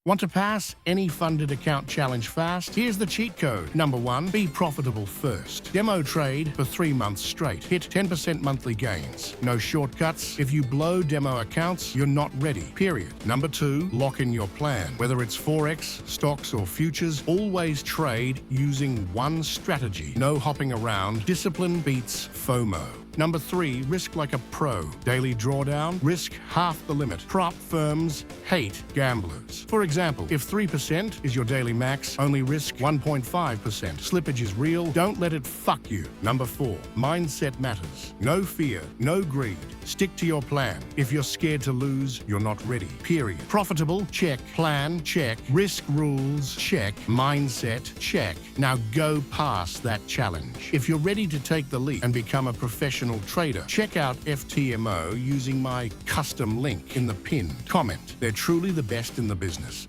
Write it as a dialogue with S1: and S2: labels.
S1: Want to pass any funded account challenge fast? Here's the cheat code. Number 1, be profitable first. Demo trade for 3 months straight. Hit 10% monthly gains. No shortcuts. If you blow demo accounts, you're not ready, period. Number 2, lock in your plan. Whether it's Forex, stocks, or futures, always trade using one strategy. No hopping around. Discipline beats FOMO. Number 3, risk like a pro. Daily drawdown, risk half the limit. Prop firms hate gamblers. For example, if 3% is your daily max, only risk 1.5%. Slippage is real, don't let it fuck you. Number 4, mindset matters. No fear, no greed. Stick to your plan. If you're scared to lose, you're not ready, period. Profitable? Check. Plan? Check. Risk rules? Check. Mindset? Check. Now go past that challenge. If you're ready to take the leap and become a professional trader, check out FTMO using my custom link in the pinned comment. They're truly the best in the business.